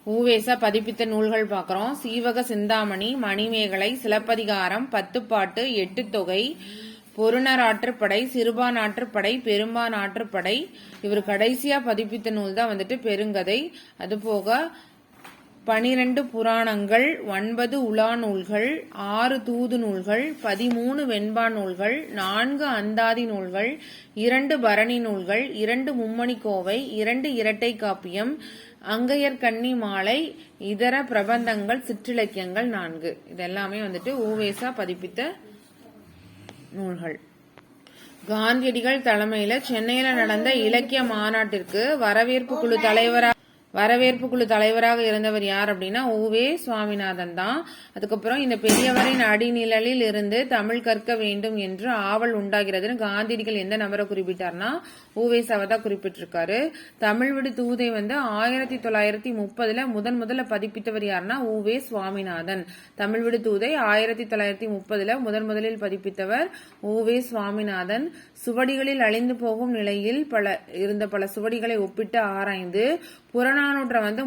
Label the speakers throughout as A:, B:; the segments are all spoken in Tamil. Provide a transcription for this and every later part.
A: ஊவேசா பதிப்பித்த நூல்கள் பார்க்கிறோம். சீவக சிந்தாமணி, மணிமேகலை, சிலப்பதிகாரம், பத்துப்பாட்டு, எட்டுத்தொகை, பொருணராற்றுப்படை, சிறுபானாற்றுப்படை, பெரும்பானாற்றுப்படை. இவர் கடைசியா பதிப்பித்த நூல் தான் பெருங்கதை. அதுபோக 12 புராணங்கள், 9 உலா நூல்கள், 6 தூது நூல்கள், 13 வெண்பா நூல்கள், 4 அந்தாதி நூல்கள், 2 பரணி நூல்கள், 2 மும்மணி கோவை, 2 இரட்டை காப்பியம், அங்கையர்கண்ணி மாலை, இதர பிரபந்தங்கள், சிற்றிலக்கியங்கள் 4. இதெல்லாமே ஊவேசா பதிப்பித்த நூல்கள். காந்தியடிகள் தலைமையில சென்னையில நடந்த இலக்கிய மாநாட்டிற்கு வரவேற்பு குழு தலைவராக இருந்தவர் யார் அப்படின்னா ஊவே சுவாமிநாதன் தான். அதுக்கப்புறம் இந்த பெரியவரின் அடிநிழலில் இருந்து தமிழ் கற்க வேண்டும் என்று ஆவல் உண்டாகிறதுன்னு காந்தியடிகள் எந்த நபரை குறிப்பிட்டார்னா ஊவேசாவை தான் குறிப்பிட்டிருக்காரு. தமிழ் விடு தூதை 1930 முதல்ல பதிப்பித்தவர் யாருன்னா ஊவே சுவாமிநாதன். தமிழ் விடு தூதை 1930 முதலில் பதிப்பித்தவர் ஊவே சுவாமிநாதன். சுவடிகளில் அழிந்து போகும் நிலையில் இருந்த பல சுவடிகளை ஒப்பிட்டு ஆராய்ந்து புறநானூற்றை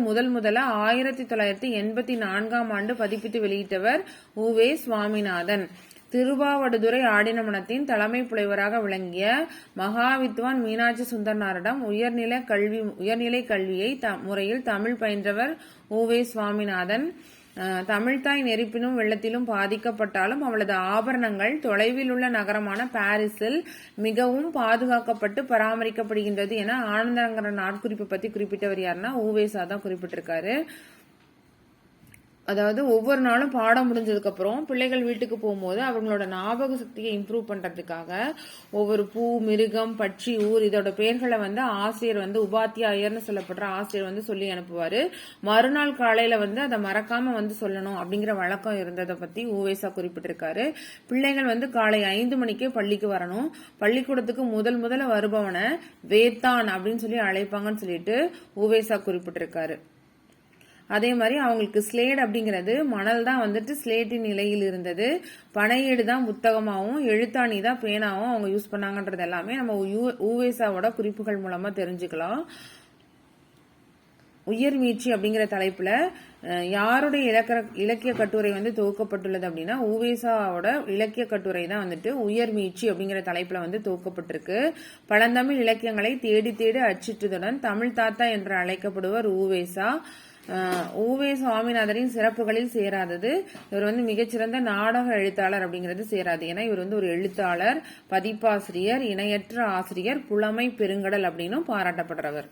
A: முதல்ல 1984 ஆண்டு பதிப்பித்து வெளியிட்டவர் ஊவே சுவாமிநாதன். திருவாவடுதுறை ஆடினமனத்தின் தலைமை புலைவராக விளங்கிய மகாவித்வான் மீனாட்சி சுந்தரனாரிடம் உயர்நிலை கல்வியை முறையில் தமிழ் பயின்றவர் ஊவே சுவாமிநாதன். தமிழ்தாய் நெருப்பினும் வெள்ளத்திலும் பாதிக்கப்பட்டாலும் அவளது ஆபரணங்கள் தொலைவில் உள்ள நகரமான பாரிஸில் மிகவும் பாதுகாக்கப்பட்டு பராமரிக்கப்படுகின்றது என ஆனந்தங்கிற நாட்குறிப்பை பத்தி குறிப்பிட்டவர் யாருன்னா ஊவேசா தான் குறிப்பிட்டிருக்காரு. அதாவது ஒவ்வொரு நாளும் பாடம் முடிஞ்சதுக்கு அப்புறம் பிள்ளைகள் வீட்டுக்கு போகும்போது அவங்களோட ஞாபக சக்தியை இம்ப்ரூவ் பண்றதுக்காக ஒவ்வொரு பூ, மிருகம், பட்சி, ஊர் இதோட பெயர்களை ஆசிரியர் உபாத்தியாயர்னு சொல்லப்படுற ஆசிரியர் சொல்லி அனுப்புவாரு. மறுநாள் காலையில அதை மறக்காம சொல்லணும் அப்படிங்கிற வழக்கம் இருந்ததை பத்தி ஊவேசா குறிப்பிட்டிருக்காரு. பிள்ளைகள் காலை 5 மணிக்கே பள்ளிக்கு வரணும். பள்ளிக்கூடத்துக்கு முதல்ல வருபவனை வேத்தான் அப்படின்னு சொல்லி அழைப்பாங்கன்னு சொல்லிட்டு ஊவேசா குறிப்பிட்டிருக்காரு. அதே மாதிரி அவங்களுக்கு ஸ்லேட் அப்படிங்கிறது மணல் தான் ஸ்லேட்டின் நிலையில் இருந்தது. பனையேடு தான் புத்தகமாகவும் எழுத்தாணி தான் பேனாவும் அவங்க யூஸ் பண்ணாங்கன்றது எல்லாமே நம்ம ஊவேசாவோட குறிப்புகள் மூலமா தெரிஞ்சுக்கலாம். உயர்மீட்சி அப்படிங்கிற தலைப்புல யாருடைய இலக்கிய கட்டுரை தொகுக்கப்பட்டுள்ளது அப்படின்னா ஊவேசாவோட இலக்கிய கட்டுரை தான் உயர்மீட்சி அப்படிங்கிற தலைப்புல தொகுக்கப்பட்டிருக்கு. பழந்தமிழ் இலக்கியங்களை தேடி அச்சிட்டதுடன் தமிழ் தாத்தா என்று அழைக்கப்படுவர் ஊவேசா. ஊவே சுவாமிநாதரின் சிறப்புகளில் சேராதது இவர் மிகச்சிறந்த நாடக எழுத்தாளர் அப்படிங்கிறது சேராது. ஏன்னா இவர் ஒரு எழுத்தாளர், பதிப்பாசிரியர், இணையற்ற ஆசிரியர், புலமை பெருங்கடல் அப்படின்னும் பாராட்டப்படுறவர்.